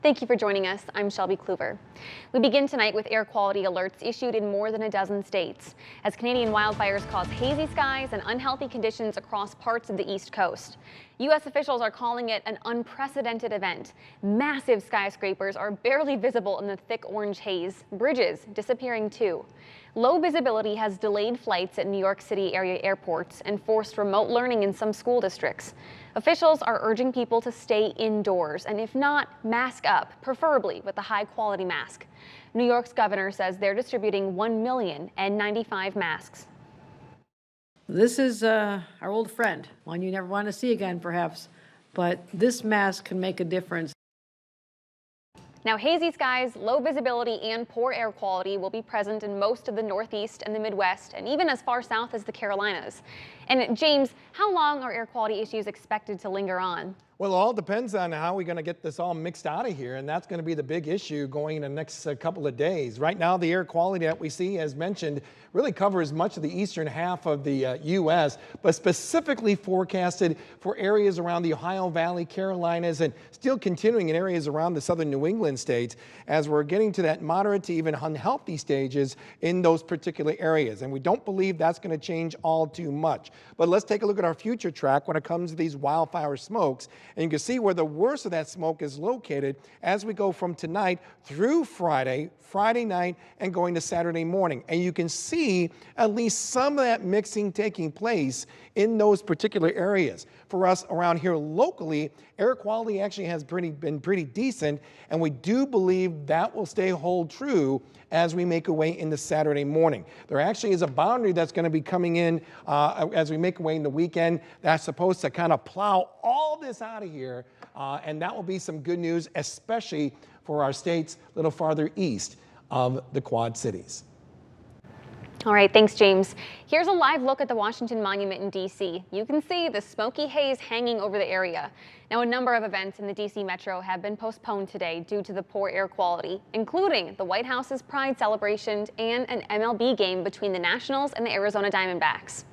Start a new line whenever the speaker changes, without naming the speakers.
Thank you for joining us. I'm Shelby Kluver. We begin tonight with air quality alerts issued in more than a dozen states as Canadian wildfires cause hazy skies and unhealthy conditions across parts of the East Coast. U.S. officials are calling it an unprecedented event. Massive skyscrapers are barely visible in the thick orange haze, bridges disappearing too. Low visibility has delayed flights at New York City area airports and forced remote learning in some school districts. Officials are urging people to stay indoors and if not, mask up, preferably with a high-quality mask. New York's governor says they're distributing 1 million N95 masks.
This is our old friend, one you never want to see again perhaps, but this mask can make a difference.
Now, hazy skies, low visibility, and poor air quality will be present in most of the Northeast and the Midwest, and even as far south as the Carolinas. And James, how long are air quality issues expected to linger on?
Well, it all depends on how we're going to get this all mixed out of here, and that's going to be the big issue going in the next couple of days. Right now, the air quality that we see, as mentioned, really covers much of the eastern half of the U.S., but specifically forecasted for areas around the Ohio Valley, Carolinas, and still continuing in areas around the southern New England states as we're getting to that moderate to even unhealthy stages in those particular areas. And we don't believe that's going to change all too much. But let's take a look at our future track when it comes to these wildfire smokes. And you can see where the worst of that smoke is located as we go from tonight through Friday night, and going to Saturday morning. And you can see at least some of that mixing taking place in those particular areas. For us around here locally, air quality actually has been pretty decent, and we do believe that will hold true as we make our way into Saturday morning. There actually is a boundary that's going to be coming in as we make our way in the weekend that's supposed to kind of plow all this out of here, and that will be some good news, especially for our states a little farther east of the Quad Cities.
All right, thanks, James. Here's a live look at the Washington Monument in D.C. You can see the smoky haze hanging over the area. Now, a number of events in the D.C. metro have been postponed today due to the poor air quality, including the White House's Pride celebration and an MLB game between the Nationals and the Arizona Diamondbacks.